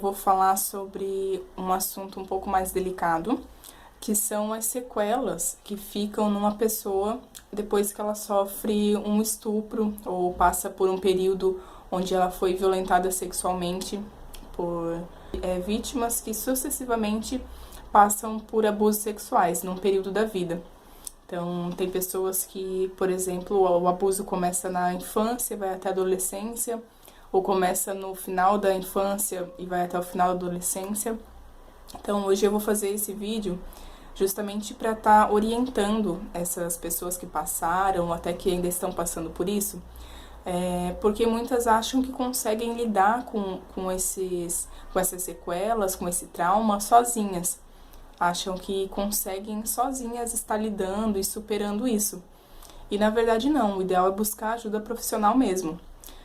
vou falar sobre um assunto um pouco mais delicado, que são as sequelas que ficam numa pessoa depois que ela sofre um estupro ou passa por um período onde ela foi violentada sexualmente por vítimas que sucessivamente passam por abusos sexuais num período da vida. Então, tem pessoas que, por exemplo, o abuso começa na infância e vai até a adolescência, ou começa no final da infância e vai até o final da adolescência. Então, hoje eu vou fazer esse vídeo justamente para estar orientando essas pessoas que passaram, até que ainda estão passando por isso, porque muitas acham que conseguem lidar com essas sequelas, com esse trauma sozinhas. Acham que conseguem sozinhas estar lidando e superando isso. E na verdade não, o ideal é buscar ajuda profissional mesmo.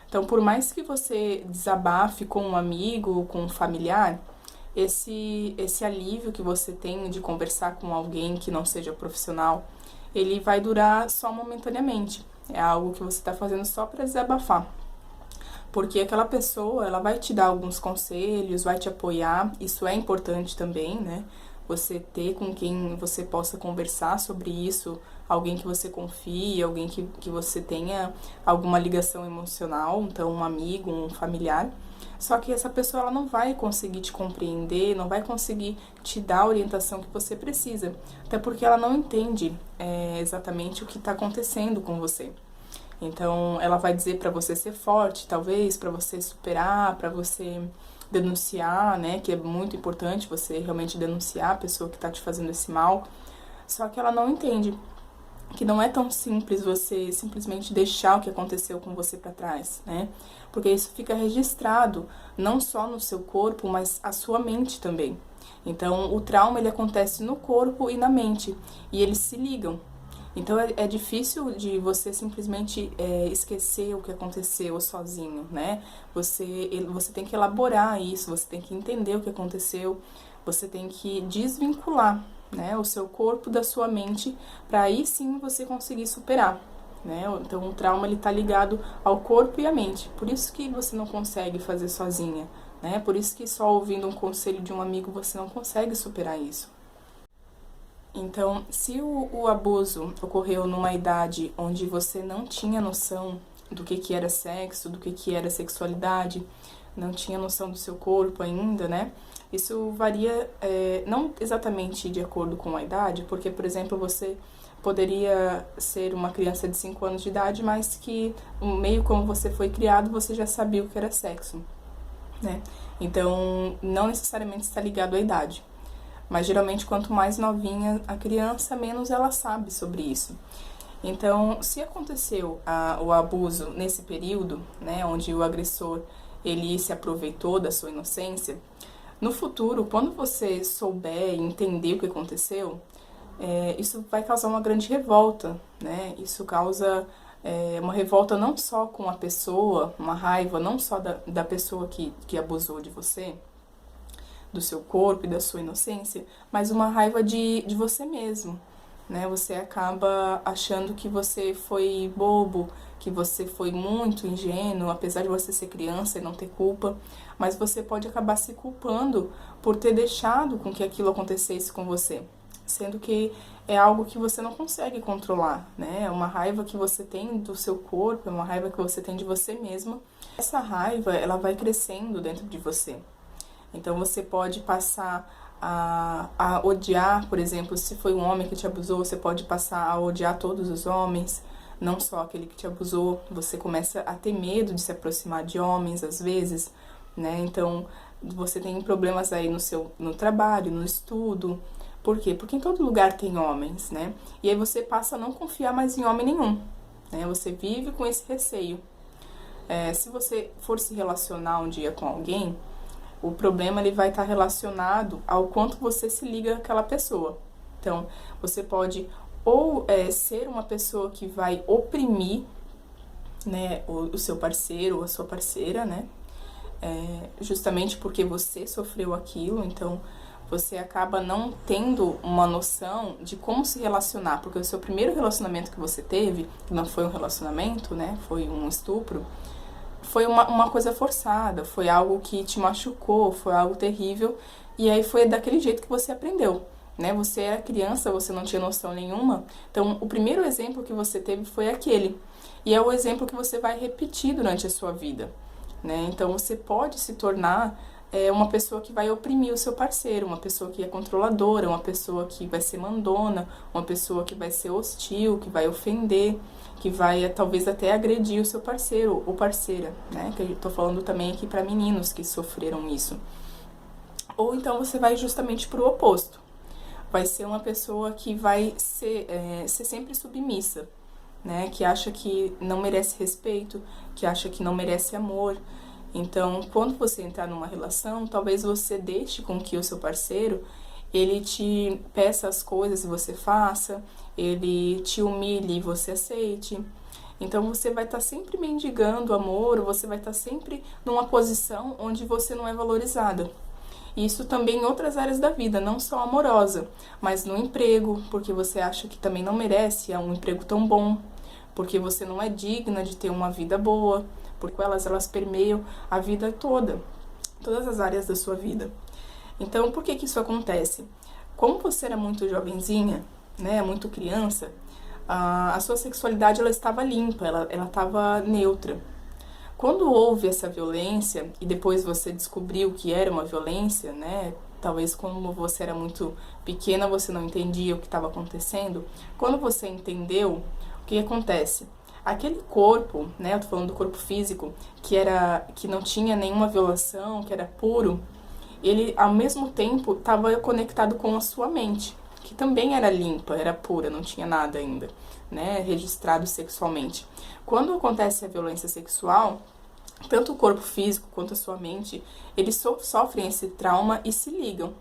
Então, por mais que você desabafe com um amigo, com um familiar, esse alívio que você tem de conversar com alguém que não seja profissional, ele vai durar só momentaneamente. É algo que você está fazendo só para desabafar. Porque aquela pessoa, ela vai te dar alguns conselhos, vai te apoiar, isso é importante também, né? Você ter com quem você possa conversar sobre isso, alguém que você confie, alguém que você tenha alguma ligação emocional, então um amigo, um familiar. Só que essa pessoa ela não vai conseguir te compreender, não vai conseguir te dar a orientação que você precisa, até porque ela não entende exatamente o que está acontecendo com você. Então, ela vai dizer para você ser forte, talvez, para você superar, para você denunciar, né, que é muito importante você realmente denunciar a pessoa que tá te fazendo esse mal. Só que ela não entende que não é tão simples você simplesmente deixar o que aconteceu com você para trás, né? Porque isso fica registrado não só no seu corpo, mas a sua mente também. Então, o trauma ele acontece no corpo e na mente, e eles se ligam. Então é difícil de você simplesmente esquecer o que aconteceu sozinho, né? Você tem que elaborar isso, você tem que entender o que aconteceu, você tem que desvincular, né, o seu corpo da sua mente para aí sim você conseguir superar, né? Então o trauma ele tá ligado ao corpo e à mente, por isso que você não consegue fazer sozinha, né? Por isso que só ouvindo um conselho de um amigo você não consegue superar isso. Então, se o abuso ocorreu numa idade onde você não tinha noção do que era sexo, do que era sexualidade, não tinha noção do seu corpo ainda, né? Isso varia, não exatamente de acordo com a idade, porque, por exemplo, você poderia ser uma criança de 5 anos de idade, mas que, meio como você foi criado, você já sabia o que era sexo, né? Então, não necessariamente está ligado à idade. Mas geralmente quanto mais novinha a criança, menos ela sabe sobre isso. Então, se aconteceu o abuso nesse período, né, onde o agressor ele se aproveitou da sua inocência, no futuro, quando você souber e entender o que aconteceu, isso vai causar uma grande revolta, né? Isso causa uma revolta não só com a pessoa, uma raiva não só da pessoa que abusou de você, do seu corpo e da sua inocência, mas uma raiva de você mesmo, né? Você acaba achando que você foi bobo, que você foi muito ingênuo, apesar de você ser criança e não ter culpa, mas você pode acabar se culpando por ter deixado com que aquilo acontecesse com você, sendo que é algo que você não consegue controlar, né? É uma raiva que você tem do seu corpo, é uma raiva que você tem de você mesma. Essa raiva, ela vai crescendo dentro de você. Então, você pode passar a odiar, por exemplo, se foi um homem que te abusou, você pode passar a odiar todos os homens, não só aquele que te abusou. Você começa a ter medo de se aproximar de homens, às vezes, né? Então, você tem problemas aí no trabalho, no estudo. Por quê? Porque em todo lugar tem homens, né? E aí você passa a não confiar mais em homem nenhum, né? Você vive com esse receio. Se você for se relacionar um dia com alguém, o problema ele vai estar relacionado ao quanto você se liga àquela pessoa. Então, você pode ou ser uma pessoa que vai oprimir, né, o seu parceiro ou a sua parceira, né, justamente porque você sofreu aquilo, então você acaba não tendo uma noção de como se relacionar, porque o seu primeiro relacionamento que você teve, que não foi um relacionamento, né, foi um estupro, foi uma coisa forçada, foi algo que te machucou, foi algo terrível, e aí foi daquele jeito que você aprendeu, né? Você era criança, você não tinha noção nenhuma, então o primeiro exemplo que você teve foi aquele, e é o exemplo que você vai repetir durante a sua vida, né? Então você pode se tornar uma pessoa que vai oprimir o seu parceiro, uma pessoa que é controladora, uma pessoa que vai ser mandona, uma pessoa que vai ser hostil, que vai ofender, que vai talvez até agredir o seu parceiro ou parceira, né? Que eu tô falando também aqui para meninos que sofreram isso. Ou então você vai justamente pro oposto. Vai ser uma pessoa que vai ser sempre submissa, né? Que acha que não merece respeito, que acha que não merece amor. Então, quando você entrar numa relação, talvez você deixe com que o seu parceiro, ele te peça as coisas e você faça, ele te humilhe e você aceite. Então, você vai estar sempre mendigando amor, ou você vai estar sempre numa posição onde você não é valorizada. Isso também em outras áreas da vida, não só amorosa, mas no emprego, porque você acha que também não merece um emprego tão bom, porque você não é digna de ter uma vida boa, porque elas permeiam a vida toda, todas as áreas da sua vida. Então, por que isso acontece? Como você era muito jovenzinha, né, muito criança, a sua sexualidade ela estava limpa, ela estava neutra. Quando houve essa violência e depois você descobriu que era uma violência, né? Talvez como você era muito pequena, você não entendia o que estava acontecendo. Quando você entendeu, o que acontece? Aquele corpo, né? Eu tô falando do corpo físico, que não tinha nenhuma violação, que era puro, ele ao mesmo tempo estava conectado com a sua mente, que também era limpa, era pura, não tinha nada ainda, né? Registrado sexualmente. Quando acontece a violência sexual, tanto o corpo físico quanto a sua mente, eles sofrem esse trauma e se ligam.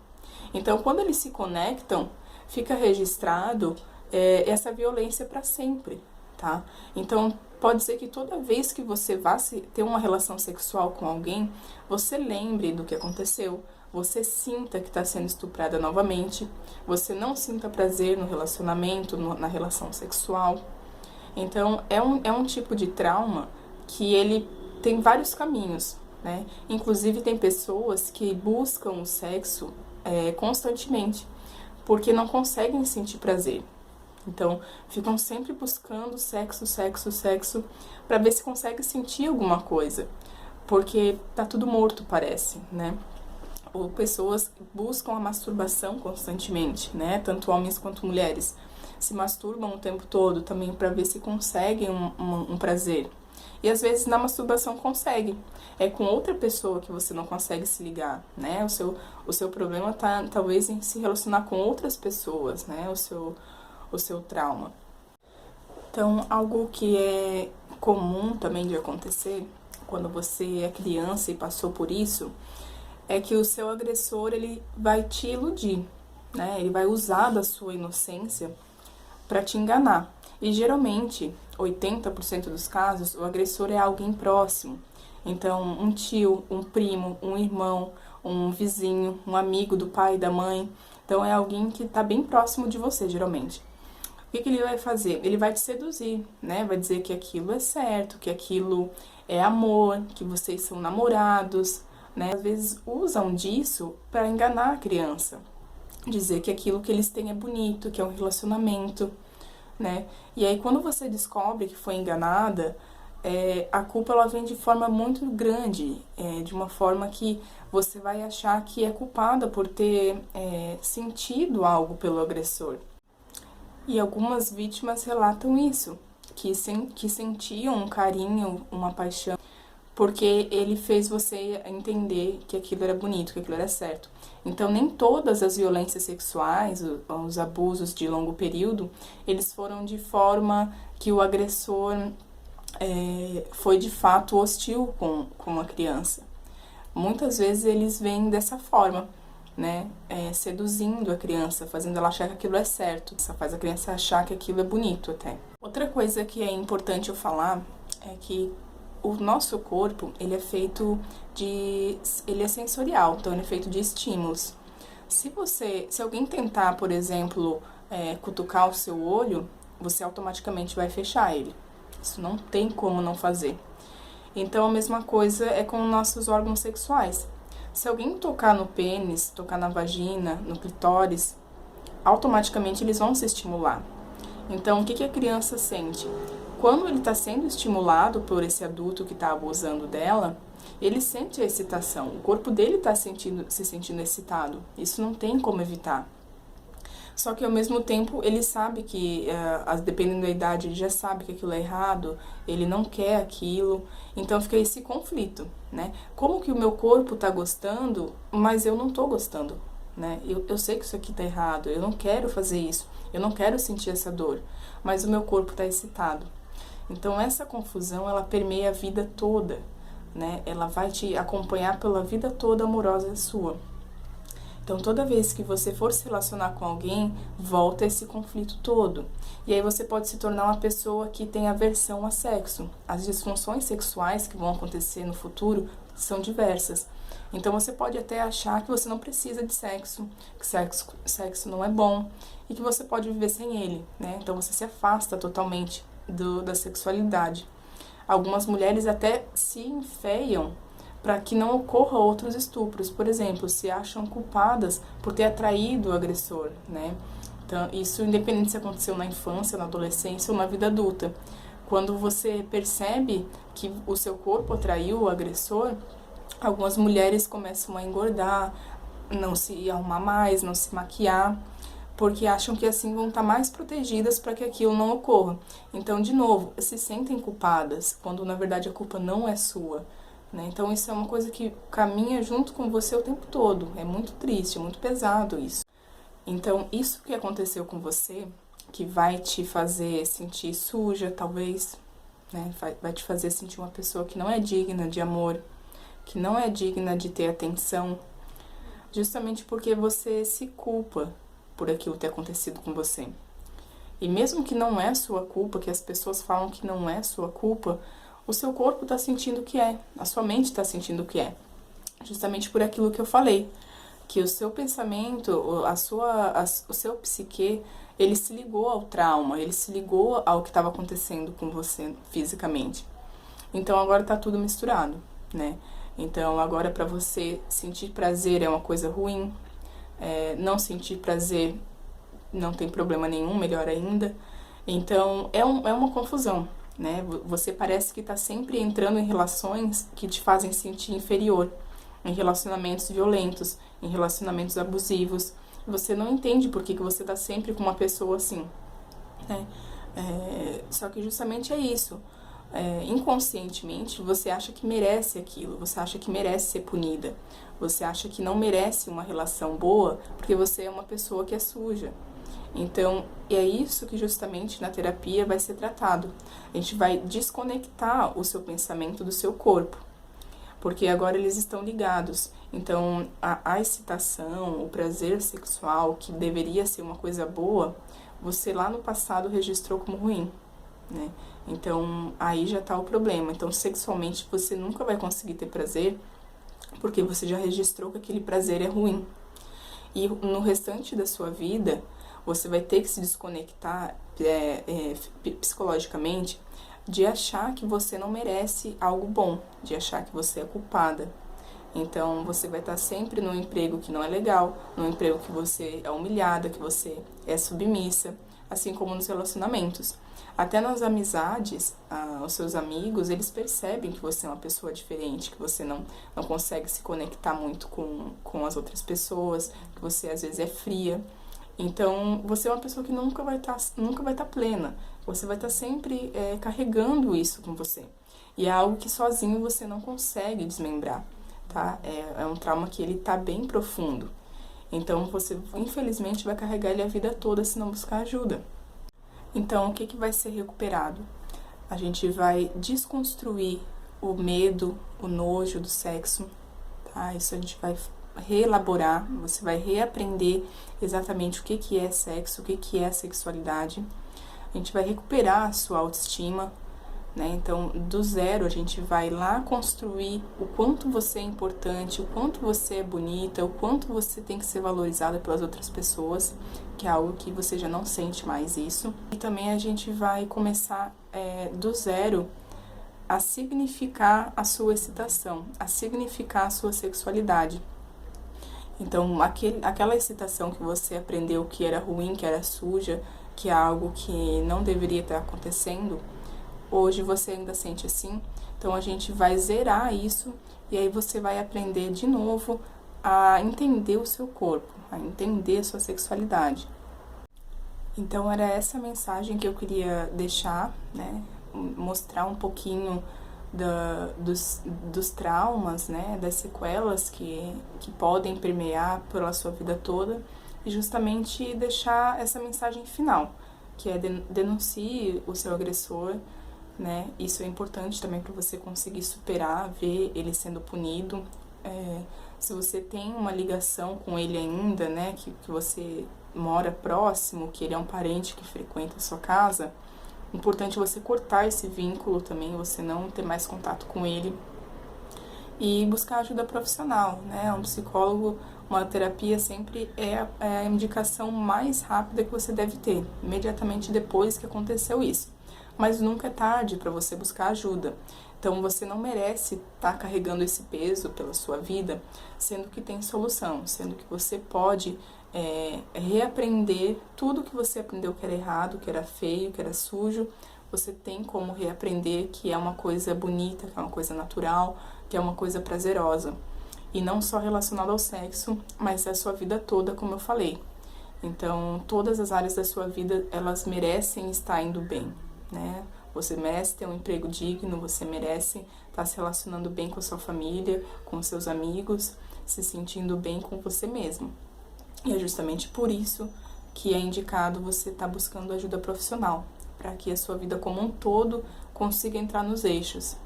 Então, quando eles se conectam, fica registrado essa violência para sempre, tá? Então, pode ser que toda vez que você vá ter uma relação sexual com alguém, você lembre do que aconteceu, você sinta que está sendo estuprada novamente, você não sinta prazer no relacionamento, na relação sexual. Então, é um tipo de trauma que ele tem vários caminhos, né? Inclusive, tem pessoas que buscam o sexo constantemente, porque não conseguem sentir prazer. Então, ficam sempre buscando sexo, sexo, sexo, para ver se consegue sentir alguma coisa, porque tá tudo morto, parece, né? Ou pessoas buscam a masturbação constantemente, né? Tanto homens quanto mulheres se masturbam o tempo todo também para ver se conseguem um prazer. E às vezes na masturbação consegue. É com outra pessoa que você não consegue se ligar, né? O seu problema tá talvez em se relacionar com outras pessoas, né? O seu trauma. Então, algo que é comum também de acontecer quando você é criança e passou por isso, é que o seu agressor ele vai te iludir, né? Ele vai usar da sua inocência para te enganar. E geralmente, 80% dos casos, o agressor é alguém próximo. Então, um tio, um primo, um irmão, um vizinho, um amigo do pai, da mãe. Então, é alguém que está bem próximo de você, geralmente. O que ele vai fazer? Ele vai te seduzir, né? Vai dizer que aquilo é certo, que aquilo é amor, que vocês são namorados, né? Às vezes usam disso para enganar a criança. Dizer que aquilo que eles têm é bonito, que é um relacionamento, né? E aí quando você descobre que foi enganada, a culpa ela vem de forma muito grande, de uma forma que você vai achar que é culpada por ter sentido algo pelo agressor. E algumas vítimas relatam isso, que sentiam um carinho, uma paixão, porque ele fez você entender que aquilo era bonito, que aquilo era certo. Então, nem todas as violências sexuais, os abusos de longo período, eles foram de forma que o agressor foi de fato hostil com a criança. Muitas vezes eles vêm dessa forma, né? Seduzindo a criança, fazendo ela achar que aquilo é certo. Isso faz a criança achar que aquilo é bonito até. Outra coisa que é importante eu falar é que o nosso corpo, ele é sensorial, então ele é feito de estímulos. Se alguém tentar, por exemplo, cutucar o seu olho, você automaticamente vai fechar ele. Isso não tem como não fazer. Então, a mesma coisa é com nossos órgãos sexuais. Se alguém tocar no pênis, tocar na vagina, no clitóris, automaticamente eles vão se estimular. Então, o que a criança sente? Quando ele está sendo estimulado por esse adulto que está abusando dela, ele sente a excitação. O corpo dele está se sentindo excitado. Isso não tem como evitar. Só que ao mesmo tempo ele sabe que, dependendo da idade, ele já sabe que aquilo é errado, ele não quer aquilo, então fica esse conflito, né? Como que o meu corpo tá gostando, mas eu não tô gostando, né? Eu sei que isso aqui tá errado, eu não quero fazer isso, eu não quero sentir essa dor, mas o meu corpo tá excitado. Então essa confusão, ela permeia a vida toda, né? Ela vai te acompanhar pela vida toda amorosa sua. Então, toda vez que você for se relacionar com alguém, volta esse conflito todo. E aí você pode se tornar uma pessoa que tem aversão a sexo. As disfunções sexuais que vão acontecer no futuro são diversas. Então, você pode até achar que você não precisa de sexo, que sexo não é bom e que você pode viver sem ele, né? Então, você se afasta totalmente da sexualidade. Algumas mulheres até se enfeiam para que não ocorra outros estupros. Por exemplo, se acham culpadas por ter atraído o agressor, né? Então, isso independente se aconteceu na infância, na adolescência ou na vida adulta. Quando você percebe que o seu corpo atraiu o agressor, algumas mulheres começam a engordar, não se arrumar mais, não se maquiar, porque acham que assim vão estar mais protegidas para que aquilo não ocorra. Então, de novo, se sentem culpadas, quando na verdade a culpa não é sua. Então isso é uma coisa que caminha junto com você o tempo todo. É muito triste, é muito pesado isso. Então isso que aconteceu com você, que vai te fazer sentir suja, talvez, né? Vai te fazer sentir uma pessoa que não é digna de amor, que não é digna de ter atenção, justamente porque você se culpa por aquilo ter acontecido com você. E mesmo que não é sua culpa, que as pessoas falam que não é sua culpa, o seu corpo está sentindo que é, a sua mente está sentindo que é. Justamente por aquilo que eu falei, que o seu pensamento, o seu psique, ele se ligou ao trauma, ele se ligou ao que estava acontecendo com você fisicamente. Então agora está tudo misturado, né? Então agora para você sentir prazer é uma coisa ruim, não sentir prazer não tem problema nenhum, melhor ainda. Então é uma confusão. Né? Você parece que está sempre entrando em relações que te fazem sentir inferior, em relacionamentos violentos, em relacionamentos abusivos. Você não entende por que você está sempre com uma pessoa assim. Né? Só que justamente é isso. Inconscientemente, você acha que merece aquilo, você acha que merece ser punida, você acha que não merece uma relação boa porque você é uma pessoa que é suja. Então, é isso que justamente na terapia vai ser tratado. A gente vai desconectar o seu pensamento do seu corpo, porque agora eles estão ligados. Então, a excitação, o prazer sexual, que deveria ser uma coisa boa, você lá no passado registrou como ruim, né? Então, aí já está o problema. Então, sexualmente, você nunca vai conseguir ter prazer, porque você já registrou que aquele prazer é ruim. E no restante da sua vida, você vai ter que se desconectar psicologicamente de achar que você não merece algo bom, de achar que você é culpada. Então, você vai estar sempre num emprego que não é legal, num emprego que você é humilhada, que você é submissa, assim como nos relacionamentos. Até nas amizades, os seus amigos, eles percebem que você é uma pessoa diferente, que você não consegue se conectar muito com as outras pessoas, que você às vezes é fria. Então, você é uma pessoa que nunca vai estar plena. Você vai estar sempre carregando isso com você. E é algo que sozinho você não consegue desmembrar, tá? É um trauma que ele tá bem profundo. Então, você, infelizmente, vai carregar ele a vida toda se não buscar ajuda. Então, o que vai ser recuperado? A gente vai desconstruir o medo, o nojo do sexo, tá? Isso a gente vai reelaborar, você vai reaprender exatamente o que é sexo, o que é sexualidade. A gente vai recuperar a sua autoestima, né? Então, do zero, a gente vai lá construir o quanto você é importante, o quanto você é bonita, o quanto você tem que ser valorizada pelas outras pessoas, que é algo que você já não sente mais isso. E também a gente vai começar do zero a significar a sua excitação, a significar a sua sexualidade. Então, aquela excitação que você aprendeu que era ruim, que era suja, que é algo que não deveria estar acontecendo, hoje você ainda sente assim. Então, a gente vai zerar isso e aí você vai aprender de novo a entender o seu corpo, a entender a sua sexualidade. Então, era essa mensagem que eu queria deixar, né? Mostrar um pouquinho dos traumas, né? Das sequelas que podem permear pela sua vida toda e justamente deixar essa mensagem final, que é denuncie o seu agressor, né? Isso é importante também para você conseguir superar, ver ele sendo punido. Se você tem uma ligação com ele ainda, né? Que você mora próximo, que ele é um parente que frequenta a sua casa, importante você cortar esse vínculo também, você não ter mais contato com ele e buscar ajuda profissional, né? Um psicólogo, uma terapia sempre é a indicação mais rápida que você deve ter, imediatamente depois que aconteceu isso. Mas nunca é tarde para você buscar ajuda. Então você não merece estar carregando esse peso pela sua vida, sendo que tem solução, sendo que você pode reaprender tudo que você aprendeu que era errado, que era feio, que era sujo. Você tem como reaprender que é uma coisa bonita, que é uma coisa natural, que é uma coisa prazerosa. E não só relacionada ao sexo, mas à sua vida toda, como eu falei. Então, todas as áreas da sua vida, elas merecem estar indo bem, né? Você merece ter um emprego digno, você merece estar se relacionando bem com a sua família, com seus amigos, se sentindo bem com você mesmo. E é justamente por isso que é indicado você estar buscando ajuda profissional, para que a sua vida como um todo consiga entrar nos eixos.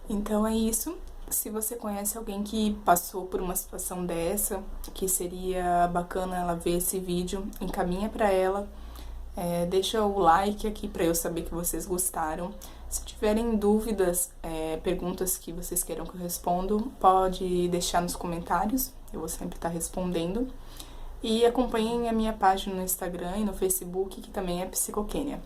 Então é isso. Se você conhece alguém que passou por uma situação dessa, que seria bacana ela ver esse vídeo, encaminha para ela. Deixa o like aqui para eu saber que vocês gostaram. Se tiverem dúvidas, perguntas que vocês queiram que eu responda, pode deixar nos comentários, eu vou sempre estar respondendo. E acompanhem a minha página no Instagram e no Facebook, que também é Psicokênia.